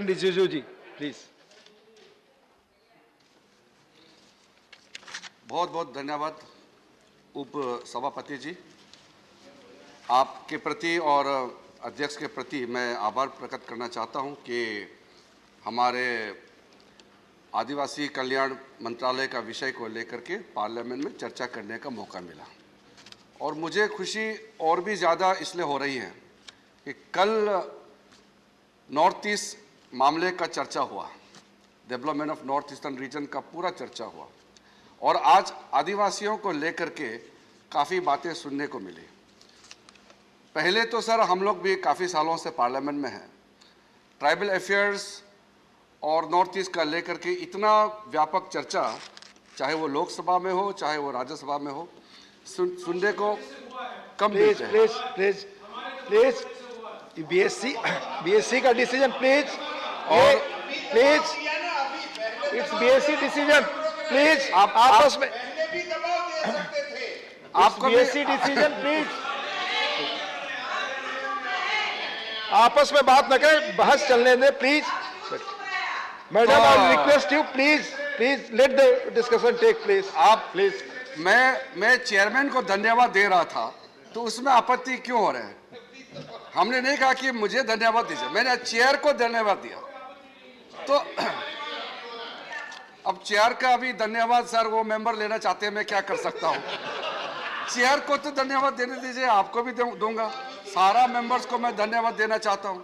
रिजिजू जी please. बहुत बहुत धन्यवाद उप सभापति जी, आपके प्रति और अध्यक्ष के प्रति मैं आभार प्रकट करना चाहता हूं कि हमारे आदिवासी कल्याण मंत्रालय का विषय को लेकर के पार्लियामेंट में चर्चा करने का मौका मिला। और मुझे खुशी और भी ज़्यादा इसलिए हो रही है कि कल नॉर्थ ईस्ट मामले का चर्चा हुआ, development of north eastern region का पूरा चर्चा हुआ, और आज आदिवासियों को लेकर के काफ़ी बातें सुनने को मिली। पहले तो सर हम लोग भी काफ़ी सालों से पार्लियामेंट में हैं, ट्राइबल अफेयर्स और नॉर्थ ईस्ट का लेकर के इतना व्यापक चर्चा, चाहे वो लोकसभा में हो चाहे वो राज्यसभा में हो, सुनने को कम मिलते हैं। प्लीज बीएससी का डिसीजन प्लीज, और please it's BSc decision please. आप आपस में आपको बीएससी डिसीजन प्लीज, आपस में बात न करें, बहस चलने दें please. Madam I request you please let the discussion take place. आप प्लीज, मैं चेयरमैन को धन्यवाद दे रहा था, तो उसमें आपत्ति क्यों हो रहा है? हमने नहीं कहा कि मुझे धन्यवाद दीजिए, मैंने चेयर को धन्यवाद दिया। तो अब चेयर का अभी धन्यवाद सर वो मेंबर लेना चाहते हैं, मैं क्या कर सकता हूं? चेयर को तो धन्यवाद देने दीजिए, आपको भी दूंगा, सारा मेंबर्स को मैं धन्यवाद देना चाहता हूं।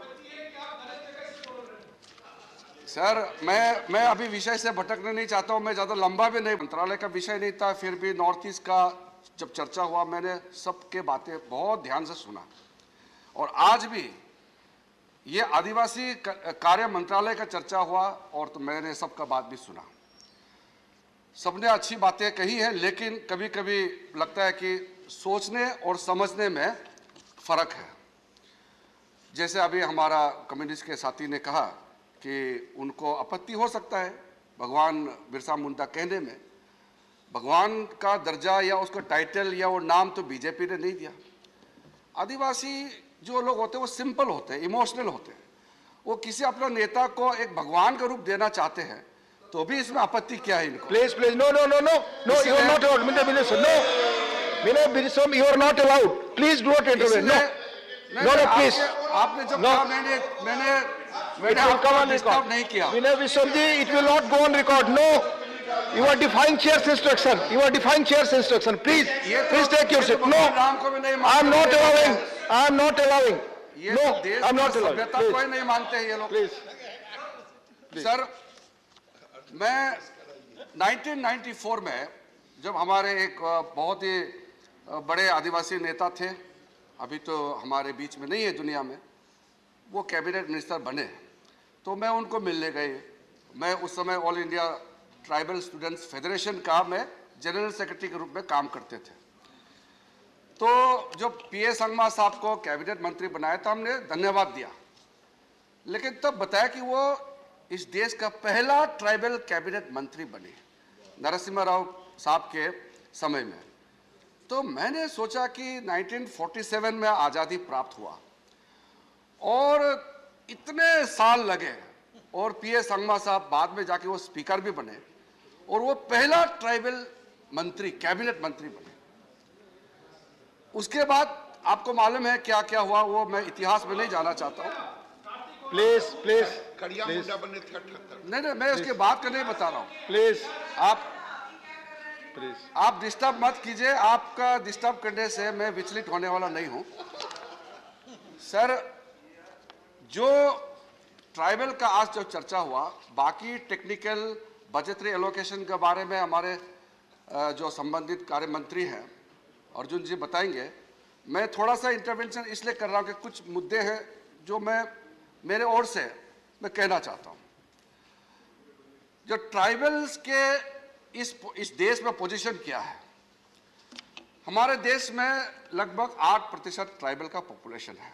सर मैं अभी विषय से भटकने नहीं चाहता हूं, मैं ज़्यादा लंबा भी नहीं, मंत्रालय का विषय नहीं था, फिर भी नॉर्थ ईस्ट का जब चर्चा हुआ मैंने सबके बातें बहुत ध्यान से सुना। और आज भी ये आदिवासी कार्य मंत्रालय का चर्चा हुआ और तो मैंने सबका बात भी सुना। सबने अच्छी बातें कही है, लेकिन कभी कभी लगता है कि सोचने और समझने में फ़र्क है। जैसे अभी हमारा कम्युनिस्ट के साथी ने कहा कि उनको आपत्ति हो सकता है भगवान बिरसा मुंडा कहने में। भगवान का दर्जा या उसका टाइटल या वो नाम तो बीजेपी ने नहीं दिया। आदिवासी जो लोग होते हैं वो सिंपल होते हैं, इमोशनल होते हैं, वो किसी अपना नेता को एक भगवान का रूप देना चाहते हैं, तो भी इसमें आपत्ति क्या है इनको? Please no you are not allowed, no Viswam you are not allowed, please do not intervene. No please, आपने जब कहा मैंने आपको डिस्टर्ब नहीं किया। Binoy Viswam ji, it will not go on record. No, you are defying chair's instruction, please take your seat. No, I am not allowing no, I am not allowing। सभ्यता कोई नहीं मानते हैं ये लोग। सर मैं 1994 में जब हमारे एक बहुत ही बड़े आदिवासी नेता थे, अभी तो हमारे बीच में नहीं है दुनिया में, वो कैबिनेट मिनिस्टर बने, तो मैं उनको मिलने गए। मैं उस समय all India tribal students federation का मैं जनरल सेक्रेटरी के रूप में काम करते थे। तो जब पीए संगमा साहब को कैबिनेट मंत्री बनाया तो हमने धन्यवाद दिया, लेकिन तब बताया कि वो इस देश का पहला ट्राइबल कैबिनेट मंत्री बने नरसिम्हा राव साहब के समय में। तो मैंने सोचा कि 1947 में आज़ादी प्राप्त हुआ और इतने साल लगे, और पीए संगमा साहब बाद में जाके वो स्पीकर भी बने और वो पहला ट्राइबल मंत्री कैबिनेट मंत्री बने। उसके बाद आपको मालूम है क्या क्या हुआ, वो मैं इतिहास में नहीं जाना चाहता हूँ। प्लीज नहीं, मैं उसके बाद का नहीं बता रहा हूँ। प्लीज आप डिस्टर्ब मत कीजिए, आपका डिस्टर्ब करने से मैं विचलित होने वाला नहीं हूँ। सर जो ट्राइबल का आज जो चर्चा हुआ, बाकी टेक्निकल बजटरी एलोकेशन के बारे में हमारे जो संबंधित कार्य मंत्री हैं अर्जुन जी बताएंगे। मैं थोड़ा सा इंटरवेंशन इसलिए कर रहा हूं कि कुछ मुद्दे हैं जो मैं मेरे ओर से मैं कहना चाहता हूं। जो ट्राइबल्स के इस देश में पोजीशन क्या है, हमारे देश में लगभग 8% ट्राइबल का पॉपुलेशन है,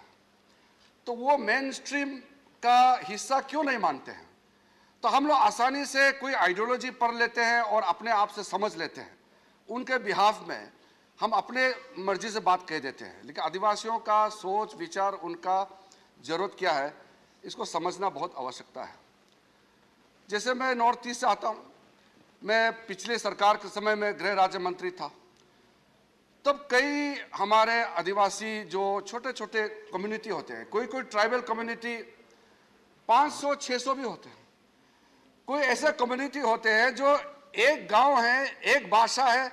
तो वो मेन स्ट्रीम का हिस्सा क्यों नहीं मानते हैं? तो हम लोग आसानी से कोई आइडियोलॉजी पढ़ लेते हैं और अपने आप से समझ लेते हैं, उनके बिहाफ में हम अपने मर्जी से बात कह देते हैं। लेकिन आदिवासियों का सोच विचार, उनका जरूरत क्या है, इसको समझना बहुत आवश्यकता है। जैसे मैं नॉर्थ ईस्ट से आता हूँ, मैं पिछले सरकार के समय में गृह राज्य मंत्री था, तब कई हमारे आदिवासी जो छोटे छोटे कम्युनिटी होते हैं, कोई कोई ट्राइबल कम्युनिटी 500-600 भी होते हैं, कोई ऐसे कम्युनिटी होते हैं जो एक गांव है, एक भाषा है,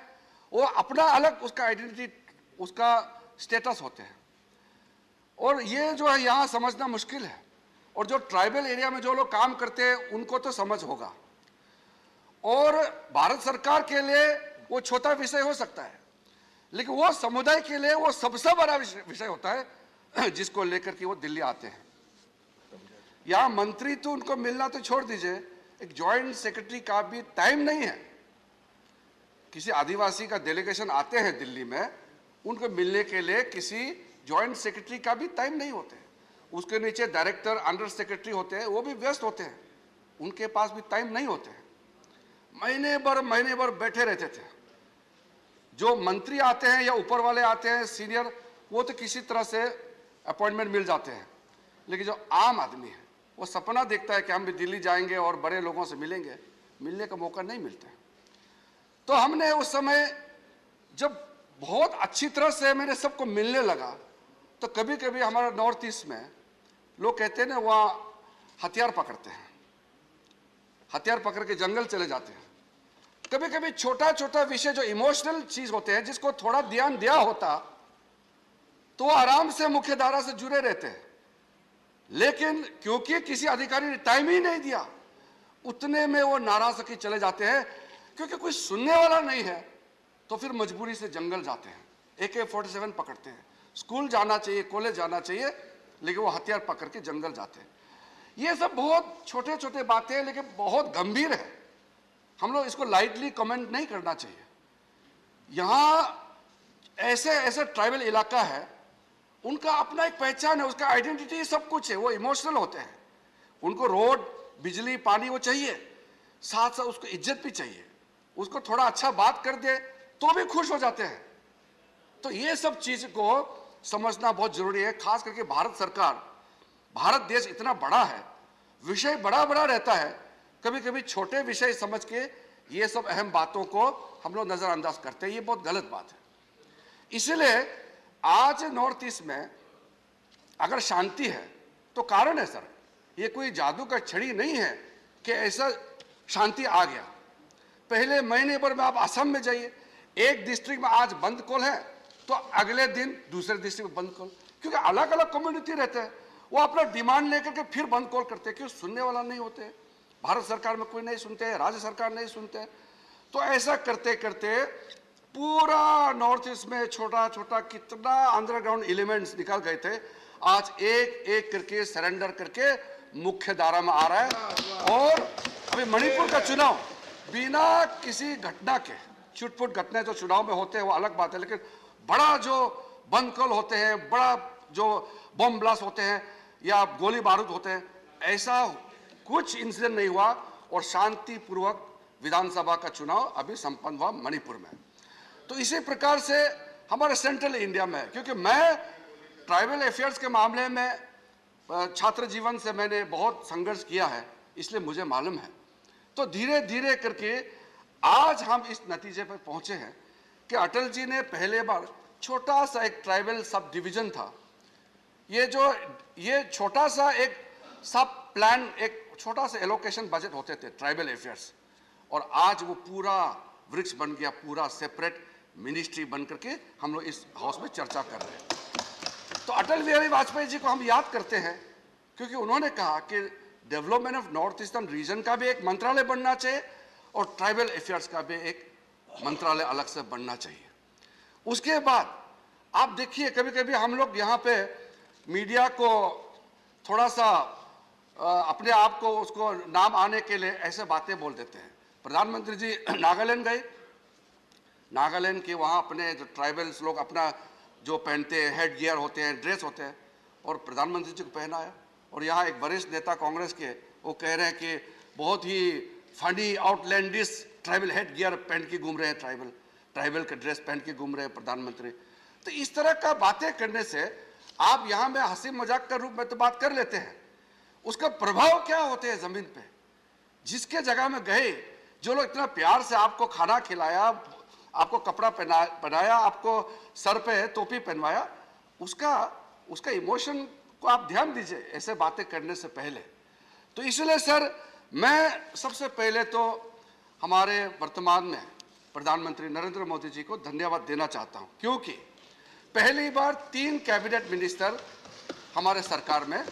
वो अपना अलग उसका आइडेंटिटी, उसका स्टेटस होते हैं। और ये जो है यहाँ समझना मुश्किल है। और जो ट्राइबल एरिया में जो लोग काम करते हैं उनको तो समझ होगा, और भारत सरकार के लिए वो छोटा विषय हो सकता है, लेकिन वो समुदाय के लिए वो सबसे बड़ा विषय होता है जिसको लेकर के वो दिल्ली आते हैं। यहाँ मंत्री तो उनको मिलना तो छोड़ दीजिए, एक जॉइंट सेक्रेटरी का भी टाइम नहीं है। किसी आदिवासी का डेलीगेशन आते हैं दिल्ली में, उनको मिलने के लिए किसी जॉइंट सेक्रेटरी का भी टाइम नहीं होते। उसके नीचे डायरेक्टर, अंडर सेक्रेटरी होते हैं, वो भी व्यस्त होते हैं, उनके पास भी टाइम नहीं होते हैं। महीने भर बैठे रहते थे। जो मंत्री आते हैं या ऊपर वाले आते हैं सीनियर, वो तो किसी तरह से अपॉइंटमेंट मिल जाते हैं, लेकिन जो आम आदमी है वो सपना देखता है कि हम भी दिल्ली जाएंगे और बड़े लोगों से मिलेंगे, मिलने का मौका नहीं मिलता है। तो हमने उस समय जब बहुत अच्छी तरह से मैंने सबको मिलने लगा, तो कभी कभी हमारा नॉर्थ ईस्ट में लोग कहते हैं ना, वहाँ हथियार पकड़ते हैं, हथियार पकड़ के जंगल चले जाते हैं। कभी कभी छोटा छोटा विषय जो इमोशनल चीज होते हैं, जिसको थोड़ा ध्यान दिया होता तो वो आराम से मुख्य धारा से जुड़े रहते हैं, लेकिन क्योंकि किसी अधिकारी ने टाइम ही नहीं दिया, उतने में वो नाराज होकर चले जाते हैं। क्योंकि कोई सुनने वाला नहीं है तो फिर मजबूरी से जंगल जाते हैं, AK-47 पकड़ते हैं। स्कूल जाना चाहिए, कॉलेज जाना चाहिए, लेकिन वो हथियार पकड़ के जंगल जाते हैं। ये सब बहुत छोटे छोटे बातें हैं, लेकिन बहुत गंभीर है। हम लोग इसको लाइटली कमेंट नहीं करना चाहिए। यहाँ ऐसे ऐसे ट्राइबल इलाका है, उनका अपना एक पहचान है, उसका आइडेंटिटी सब कुछ है, वो इमोशनल होते हैं। उनको रोड, बिजली, पानी वो चाहिए, साथ साथ उसको इज्जत भी चाहिए। उसको थोड़ा अच्छा बात कर दे तो भी खुश हो जाते हैं। तो ये सब चीज को समझना बहुत जरूरी है, खास करके भारत सरकार, भारत देश इतना बड़ा है, विषय बड़ा बड़ा रहता है, कभी कभी छोटे विषय समझ के ये सब अहम बातों को हम लोग नजरअंदाज करते हैं। ये बहुत गलत बात है। इसलिए आज नॉर्थ ईस्ट में अगर शांति है तो कारण है सर, ये कोई जादू का छड़ी नहीं है कि ऐसा शांति आ गया। पहले महीने भर में आप असम में जाइए, एक डिस्ट्रिक्ट में आज बंद कॉल है तो अगले दिन दूसरे डिस्ट्रिक्ट में बंद कॉल, क्योंकि अलग अलग कम्युनिटी रहते हैं, वो अपना डिमांड लेकर के फिर बंद कॉल करते हैं, क्योंकि सुनने वाला नहीं होते। भारत सरकार में कोई नहीं सुनते, राज्य सरकार नहीं सुनते। तो ऐसा करते करते पूरा नॉर्थ ईस्ट में छोटा छोटा कितना अंडरग्राउंड एलिमेंट्स निकल गए थे, आज एक एक करके सरेंडर करके मुख्य धारा में आ रहा है। और अभी मणिपुर का चुनाव बिना किसी घटना के, छुटपुट घटनाएं जो चुनाव में होते हैं वो अलग बात है, लेकिन बड़ा जो बंद कॉल होते हैं, बड़ा जो बम ब्लास्ट होते हैं या गोली बारूद होते हैं, ऐसा कुछ इंसिडेंट नहीं हुआ और शांतिपूर्वक विधानसभा का चुनाव अभी संपन्न हुआ मणिपुर में। तो इसी प्रकार से हमारे सेंट्रल इंडिया में, क्योंकि मैं ट्राइबल अफेयर्स के मामले में छात्र जीवन से मैंने बहुत संघर्ष किया है, इसलिए मुझे मालूम है। तो धीरे धीरे करके आज हम इस नतीजे पर पहुंचे हैं कि अटल जी ने पहले बार छोटा सा एक ट्राइबल सब डिवीजन था, ये छोटा सा एक सब प्लान, एक छोटा सा एलोकेशन बजट होते थे ट्राइबल अफेयर्स, और आज वो पूरा वृक्ष बन गया, पूरा सेपरेट मिनिस्ट्री बन करके हम लोग इस हाउस में चर्चा कर रहे हैं। तो अटल बिहारी वाजपेयी जी को हम याद करते हैं, क्योंकि उन्होंने कहा कि development of north eastern region का भी एक मंत्रालय बनना चाहिए और ट्राइबल अफेयर्स का भी एक मंत्रालय अलग से बनना चाहिए। उसके बाद आप देखिए, कभी कभी हम लोग यहाँ पे मीडिया को थोड़ा सा अपने आप को उसको नाम आने के लिए ऐसे बातें बोल देते हैं। प्रधानमंत्री जी नागालैंड गए, नागालैंड के वहाँ अपने जो ट्राइबल्स लोग अपना जो पहनते हैं, हेड गियर होते हैं, ड्रेस होते हैं, और प्रधानमंत्री जी को पहनाया। और यहाँ एक वरिष्ठ नेता कांग्रेस के, वो कह रहे हैं कि बहुत ही funny outlandish tribal head gear पहन के घूम रहे हैं, ट्राइबल का ड्रेस पहन के घूम रहे हैं प्रधानमंत्री। तो इस तरह का बातें करने से आप यहाँ में हंसी मजाक का रूप में तो बात कर लेते हैं, उसका प्रभाव क्या होते हैं जमीन पे। जिसके जगह में गए, जो लोग इतना प्यार से आपको खाना खिलाया, आपको कपड़ा पहनाया, आपको सर पे टोपी पहनवाया, उसका इमोशन को आप ध्यान दीजिए ऐसे बातें करने से पहले। तो इसलिए सर, मैं सबसे पहले तो हमारे वर्तमान में प्रधानमंत्री नरेंद्र मोदी जी को धन्यवाद देना चाहता हूं, क्योंकि पहली बार 3 कैबिनेट मिनिस्टर हमारे सरकार में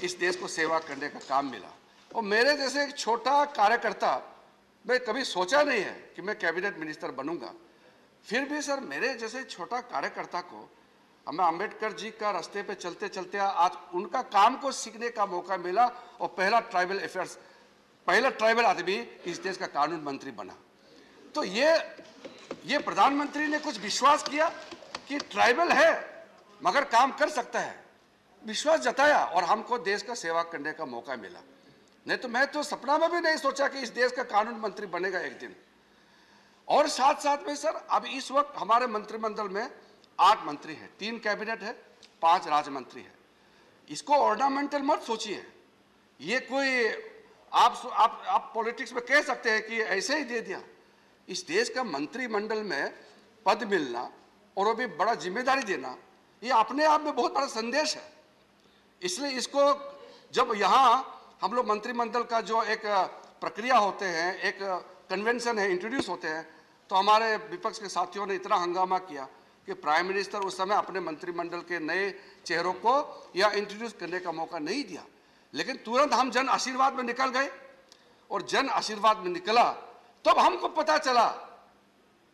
इस देश को सेवा करने का काम मिला। और मेरे जैसे एक छोटा कार्यकर्ता, मैं कभी सोचा नहीं है कि मैं कैबिनेट मिनिस्टर बनूंगा, फिर भी सर मेरे जैसे छोटा कार्यकर्ता को हमें अंबेडकर जी का रास्ते पे चलते चलते आज उनका काम को सीखने का मौका मिला और पहला ट्राइबल आदमी इस देश का कानून मंत्री बना। तो ये प्रधानमंत्री ने कुछ विश्वास किया कि ट्राइबल है मगर काम कर सकता है, विश्वास जताया और हमको देश का सेवा करने का मौका मिला। नहीं तो मैं तो सपना में भी नहीं सोचा कि इस देश का कानून मंत्री बनेगा एक दिन। और साथ साथ में सर, अब इस वक्त हमारे मंत्रिमंडल में 8 मंत्री हैं, 3 कैबिनेट है, 5 राज्य मंत्री है। इसको ऑर्नामेंटल मत सोचिए, ये कोई आप पॉलिटिक्स में कह सकते हैं कि ऐसे ही दे दिया। इस देश का मंत्रिमंडल में पद मिलना और वो भी बड़ा जिम्मेदारी देना, ये अपने आप में बहुत बड़ा संदेश है। इसलिए इसको जब यहाँ हम लोग मंत्रिमंडल का जो एक प्रक्रिया होते हैं, एक कन्वेंशन है, इंट्रोड्यूस होते हैं, तो हमारे विपक्ष के साथियों ने इतना हंगामा किया कि प्राइम मिनिस्टर उस समय अपने मंत्रिमंडल के नए चेहरों को या इंट्रोड्यूस करने का मौका नहीं दिया। लेकिन तुरंत हम जन आशीर्वाद में निकल गए और जन आशीर्वाद में निकला तब हमको पता चला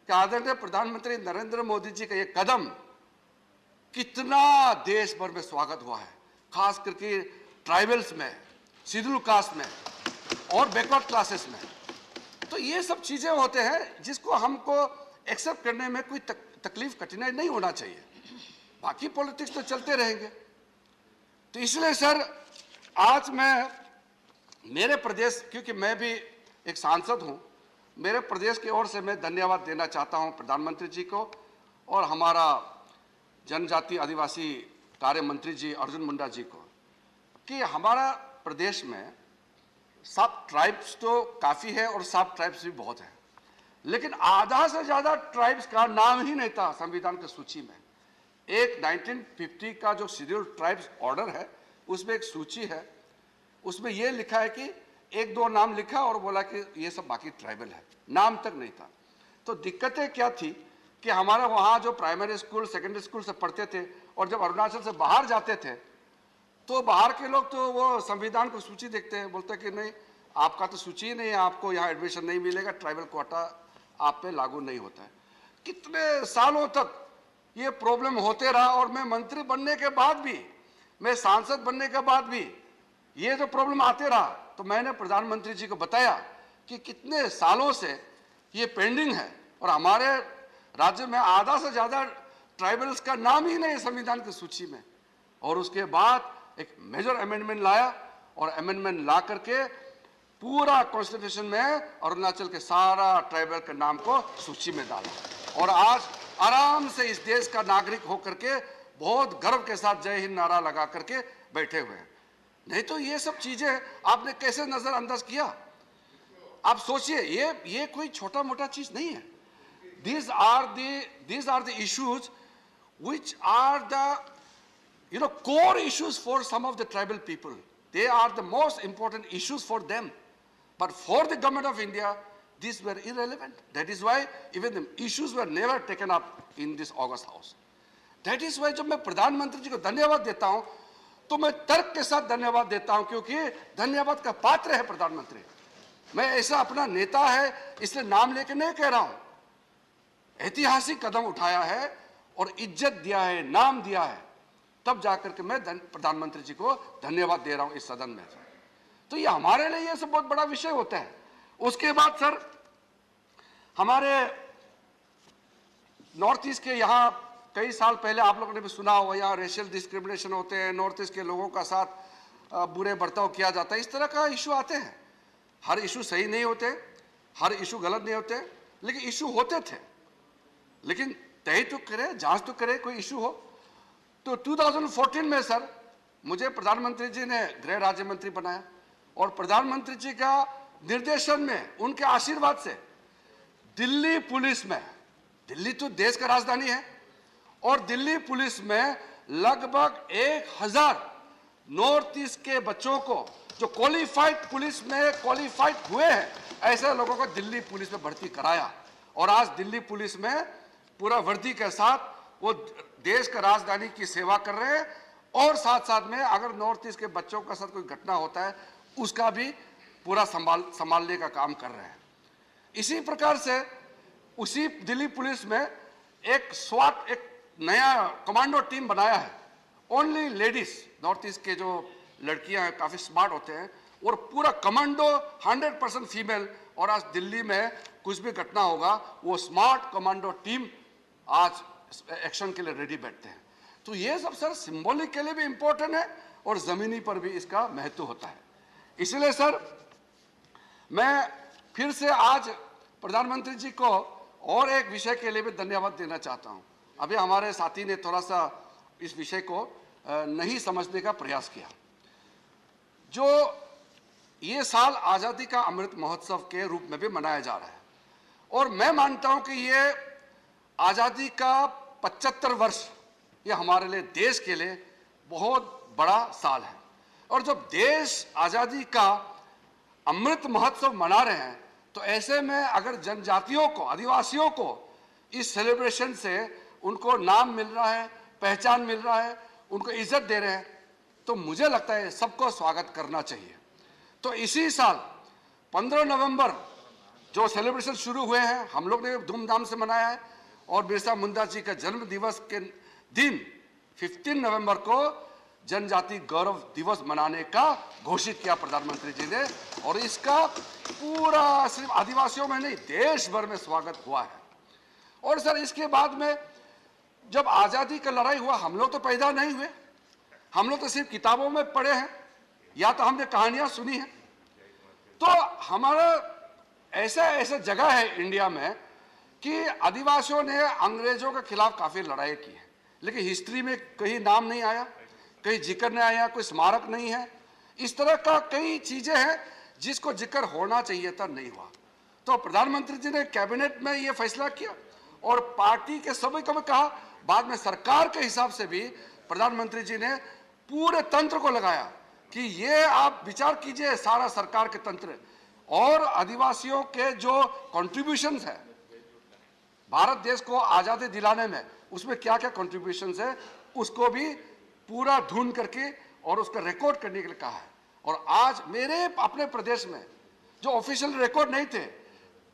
कि आदरणीय प्रधानमंत्री नरेंद्र मोदी जी का ये कदम कितना देश भर में स्वागत हुआ है, खास करके ट्राइबल्स में, शेड्यूल कास्ट में और बैकवर्ड क्लासेस में। तो ये सब चीजें होते हैं जिसको हमको एक्सेप्ट करने में कोई तकलीफ कठिनाई नहीं होना चाहिए। बाकी पॉलिटिक्स तो चलते रहेंगे। तो इसलिए सर, आज मैं मेरे प्रदेश, क्योंकि मैं भी एक सांसद हूं, मेरे प्रदेश की ओर से मैं धन्यवाद देना चाहता हूं प्रधानमंत्री जी को और हमारा जनजाति आदिवासी कार्य मंत्री जी अर्जुन मुंडा जी को, कि हमारा प्रदेश में सब ट्राइब्स तो काफ़ी है और सब ट्राइब्स भी बहुत है, लेकिन आधा से ज़्यादा ट्राइब्स का नाम ही नहीं था संविधान की सूची में। एक 1950 का जो शेड्यूल ट्राइब्स ऑर्डर है उसमें एक सूची है, उसमें यह लिखा है कि 1-2 नाम लिखा और बोला कि ये सब बाकी ट्राइबल है, नाम तक नहीं था। तो दिक्कतें क्या थी कि हमारा वहाँ जो प्राइमरी स्कूल सेकेंडरी स्कूल से पढ़ते थे और जब अरुणाचल से बाहर जाते थे तो बाहर के लोग तो वो संविधान को सूची देखते हैं, बोलते हैं कि नहीं आपका तो सूची ही नहीं है, आपको यहाँ एडमिशन नहीं मिलेगा, ट्राइबल कोटा आप पे लागू नहीं होता है। कितने सालों तक ये प्रॉब्लम होते रहा और मैं मंत्री बनने के बाद भी, मैं सांसद बनने के बाद भी ये जो प्रॉब्लम आते रहा। तो मैंने प्रधानमंत्री जी को बताया कि कितने सालों से ये पेंडिंग है और हमारे राज्य में आधा से ज़्यादा ट्राइबल्स का नाम ही नहीं संविधान की सूची में। और उसके बाद एक मेजर अमेंडमेंट लाया और अमेंडमेंट ला करके पूरा कॉन्स्टिट्यूशन में अरुणाचल के सारा ट्राइबल के नाम को सूची में डाला और आज आराम से इस देश का नागरिक होकर के बहुत गर्व के साथ जय हिंद नारा लगा करके बैठे हुए हैं। नहीं तो ये सब चीजें आपने कैसे नजरअंदाज किया? आप सोचिए, ये कोई छोटा मोटा चीज नहीं है। These are the issues which are the core issues for some of the tribal people. They are the most important issues for them. But for the government of India, these were irrelevant. That is why even the issues were never taken up in this August House. That is why जब मैं प्रधानमंत्री जी को धन्यवाद देता हूं तो मैं तर्क के साथ धन्यवाद देता हूं, क्योंकि धन्यवाद का पात्र है प्रधानमंत्री। मैं ऐसा अपना नेता है इसलिए नाम लेके नहीं कह रहा हूं, ऐतिहासिक कदम उठाया है और इज्जत दिया है, नाम दिया है, तब जाकर के मैं प्रधानमंत्री जी को धन्यवाद दे रहा हूं इस सदन में। तो ये हमारे लिए ये सब बहुत बड़ा विषय होता है। उसके बाद सर, हमारे नॉर्थ ईस्ट के यहाँ कई साल पहले आप लोगों ने भी सुना होगा, यहाँ रेशियल डिस्क्रिमिनेशन होते हैं, नॉर्थ ईस्ट के लोगों का साथ बुरे बर्ताव किया जाता है, इस तरह का इशू आते हैं। हर इशू सही नहीं होते, हर इशू गलत नहीं होते, लेकिन इशू होते थे। लेकिन तय तो करे, जांच तो करे, कोई इशू हो। तो 2014 में सर मुझे प्रधानमंत्री जी ने गृह राज्य मंत्री बनाया और प्रधानमंत्री जी का निर्देशन में, उनके आशीर्वाद से दिल्ली पुलिस में, दिल्ली तो देश का राजधानी है, और दिल्ली पुलिस में लगभग 1000 नॉर्थ ईस्ट के बच्चों को जो क्वालिफाइड पुलिस में क्वालिफाइड हुए हैं, ऐसे लोगों को दिल्ली पुलिस में भर्ती कराया। और आज दिल्ली पुलिस में पूरा वर्दी के साथ वो देश का राजधानी की सेवा कर रहे हैं, और साथ साथ में अगर नॉर्थ ईस्ट के बच्चों के साथ कोई घटना होता है उसका भी पूरा संभालने का काम कर रहे हैं। इसी प्रकार से उसी दिल्ली पुलिस में एक स्वाट, एक नया कमांडो टीम बनाया है, ओनली लेडीज। नॉर्थ ईस्ट के जो लड़कियां हैं काफी स्मार्ट होते हैं, और पूरा कमांडो 100% फीमेल। और आज दिल्ली में कुछ भी घटना होगा वो स्मार्ट कमांडो टीम आज एक्शन के लिए रेडी बैठते हैं। तो ये सब सर सिंबॉलिक के लिए भी इंपॉर्टेंट है और जमीनी पर भी इसका महत्व होता है। इसलिए सर मैं फिर से आज प्रधानमंत्री जी को और एक विषय के लिए भी धन्यवाद देना चाहता हूं। अभी हमारे साथी ने थोड़ा सा इस विषय को नहीं समझने का प्रयास किया। जो ये साल आजादी का अमृत महोत्सव के रूप में भी मनाया जा रहा है, और मैं मानता हूं कि ये आजादी का 75 वर्ष ये हमारे लिए, देश के लिए बहुत बड़ा साल है। और जब देश आजादी का अमृत महोत्सव मना रहे हैं, तो ऐसे में अगर जनजातियों को, आदिवासियों को इस सेलिब्रेशन से उनको नाम मिल रहा है, पहचान मिल रहा है, उनको इज्जत दे रहे हैं, तो मुझे लगता है सबको स्वागत करना चाहिए। तो इसी साल 15 नवंबर जो सेलिब्रेशन शुरू हुए हैं, हम लोग ने धूमधाम से मनाया है, और बिरसा मुंडा जी का जन्म दिवस के दिन 15 नवंबर को जनजाति गौरव दिवस मनाने का घोषित किया प्रधानमंत्री जी ने, और इसका पूरा सिर्फ आदिवासियों में नहीं देश भर में स्वागत हुआ है। और सर इसके बाद में जब आजादी का लड़ाई हुआ, हम लोग तो पैदा नहीं हुए, हम लोग तो सिर्फ किताबों में पढ़े हैं या तो हमने कहानियां सुनी हैं। तो हमारा ऐसा जगह है इंडिया में कि आदिवासियों ने अंग्रेजों के खिलाफ काफी लड़ाई की है, लेकिन हिस्ट्री में कहीं नाम नहीं आया, कहीं जिक्र नहीं आया, कोई स्मारक नहीं है। इस तरह का कई चीजें हैं जिसको जिक्र होना चाहिए था, नहीं हुआ। तो प्रधानमंत्री जी ने कैबिनेट में ये फैसला किया और पार्टी के सभी को भी कहा, बाद में सरकार के हिसाब से भी प्रधानमंत्री जी ने पूरे तंत्र को लगाया कि ये आप विचार कीजिए, सारा सरकार के तंत्र और आदिवासियों के जो कॉन्ट्रीब्यूशंस है भारत देश को आजादी दिलाने में, उसमें क्या क्या कॉन्ट्रीब्यूशंस है, उसको भी पूरा ढूंढ करके और उसका रिकॉर्ड करने के लिए कहा है। और आज मेरे अपने प्रदेश में जो ऑफिशियल रिकॉर्ड नहीं थे,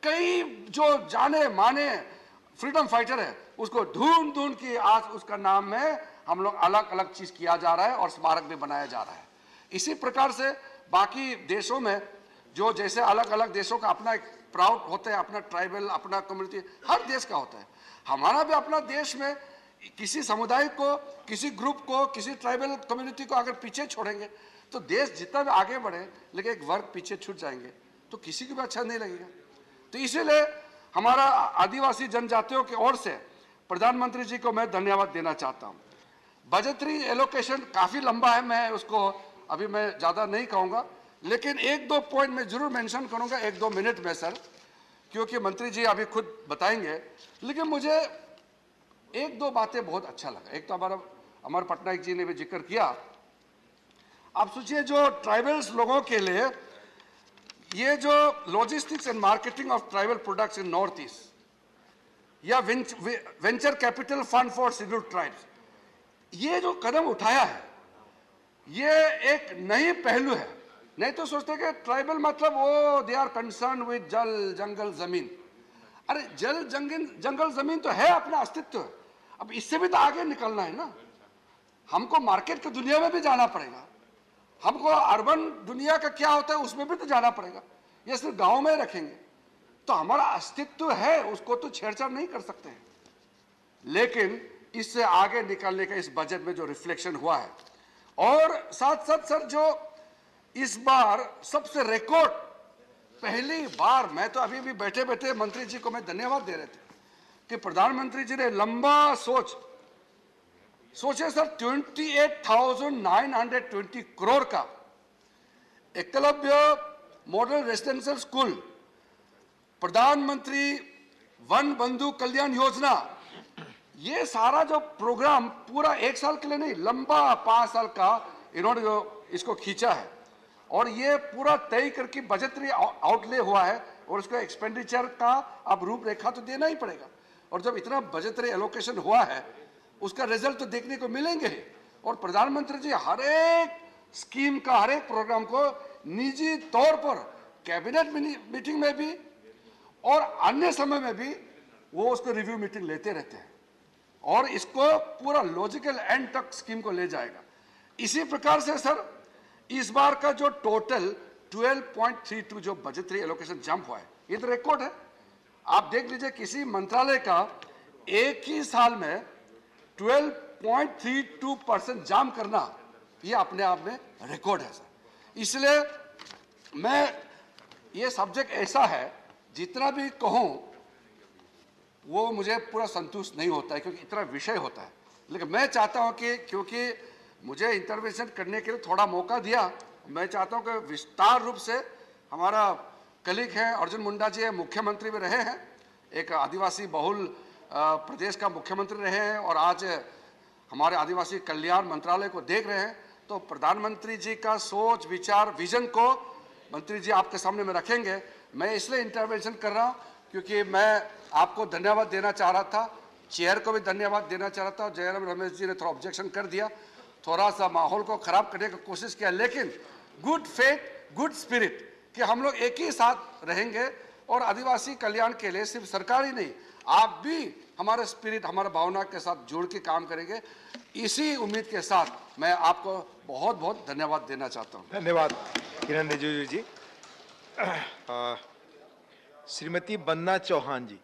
कई जो जाने माने फ्रीडम फाइटर है, उसको ढूंढ के आज उसका नाम में हम लोग अलग अलग चीज किया जा रहा है और स्मारक भी बनाया जा रहा है। इसी प्रकार से बाकी देशों में जो जैसे अलग अलग देशों का अपना एक प्राउड होता है, अपना ट्राइबल, अपना कम्युनिटी, हर देश का होता है। हमारा भी अपना देश में किसी समुदाय को, किसी ग्रुप को, किसी ट्राइबल कम्युनिटी को अगर पीछे छोड़ेंगे तो देश जितना भी आगे बढ़े, लेकिन एक वर्ग पीछे छूट जाएंगे तो किसी को भी अच्छा नहीं लगेगा। तो इसीलिए हमारा आदिवासी जनजातियों की ओर से प्रधानमंत्री जी को मैं धन्यवाद देना चाहता हूँ। बजटरी एलोकेशन काफी लंबा है, मैं उसको अभी मैं ज्यादा नहीं कहूँगा, लेकिन एक दो पॉइंट मैं जरूर मेंशन करूँगा 1-2 मिनट में सर, क्योंकि मंत्री जी अभी खुद बताएंगे। लेकिन मुझे 1-2 बातें बहुत अच्छा लगा। एक तो हमारा अमर पटनायक जी ने भी जिक्र किया। आप सोचिए, जो ट्राइबल्स लोगों के लिए ये जो logistics and marketing of tribal products in north east या venture capital fund for scheduled tribes, ये जो कदम उठाया है, ये एक नई पहलू है। नहीं तो सोचते कि ट्राइबल मतलब वो दे आर कंसर्न विद जल जंगल जमीन। अरे जल जंगल जमीन तो है, अपना अस्तित्व है। अब इससे भी तो आगे निकलना है ना, हमको मार्केट की दुनिया में भी जाना पड़ेगा, हमको अर्बन दुनिया का क्या होता है उसमें भी तो जाना पड़ेगा। ये सिर्फ गांव में रखेंगे तो हमारा अस्तित्व है, उसको तो छेड़छाड़ नहीं कर सकते हैं। लेकिन इससे आगे निकलने का इस बजट में जो रिफ्लेक्शन हुआ है, और साथ साथ सर जो इस बार सबसे रिकॉर्ड पहली बार, मैं तो अभी भी बैठे बैठे मंत्री जी को मैं धन्यवाद दे रहे थे कि प्रधानमंत्री जी ने लंबा सोच सोचिए सर, 28,920 करोड़ का एकलव्य मॉडल रेसिडेंशियल स्कूल, प्रधानमंत्री वन बंधु कल्याण योजना, ये सारा जो प्रोग्राम पूरा 1 साल के लिए नहीं, लंबा 5 साल का इन्होंने जो इसको खींचा है, और ये पूरा तय करके बजटरी आउटले हुआ है, और उसका एक्सपेंडिचर का अब रूपरेखा तो देना ही पड़ेगा। और जब इतना बजटरी एलोकेशन हुआ है, उसका रिजल्ट तो देखने को मिलेंगे ही। और प्रधानमंत्री जी हर एक स्कीम का, हर एक प्रोग्राम को निजी तौर पर कैबिनेट मीटिंग में भी और अन्य समय में भी वो उसको रिव्यू मीटिंग लेते रहते हैं, और इसको पूरा लॉजिकल एंड तक स्कीम को ले जाएगा। इसी प्रकार से सर, इस बार का जो टोटल 12.32 जो बजटरी एलोकेशन जंप हुआ है, ये तो रिकॉर्ड है। आप देख लीजिए, किसी मंत्रालय का एक ही साल में 12.32% जंप करना, ये अपने आप में रिकॉर्ड है सर। इसलिए मैं, ये सब्जेक्ट ऐसा है, जितना भी कहूं वो मुझे पूरा संतुष्ट नहीं होता है, क्योंकि इतना विषय होता है। लेकिन मैं चाहता हूं कि क्योंकि मुझे इंटरवेंशन करने के लिए थोड़ा मौका दिया, मैं चाहता हूं कि विस्तार रूप से हमारा कलीग हैं अर्जुन मुंडा जी, मुख्यमंत्री भी रहे हैं, एक आदिवासी बहुल प्रदेश का मुख्यमंत्री रहे हैं, और आज हमारे आदिवासी कल्याण मंत्रालय को देख रहे हैं। तो प्रधानमंत्री जी का सोच, विचार, विजन को मंत्री जी आपके सामने में रखेंगे। मैं इसलिए इंटरवेंशन कर रहा हूं क्योंकि मैं आपको धन्यवाद देना चाह रहा था, चेयर को भी धन्यवाद देना चाह रहा था। जयराम रमेश जी ने थोड़ा ऑब्जेक्शन कर दिया, थोड़ा सा माहौल को खराब करने की कोशिश किया, लेकिन गुड फेथ, गुड स्पिरिट कि हम लोग एक ही साथ रहेंगे और आदिवासी कल्याण के लिए सिर्फ सरकार ही नहीं, आप भी हमारे स्पिरिट, हमारे भावना के साथ जुड़ के काम करेंगे। इसी उम्मीद के साथ मैं आपको बहुत बहुत धन्यवाद देना चाहता हूँ। धन्यवाद किरण रिजिजू जी। श्रीमती बन्ना चौहान जी।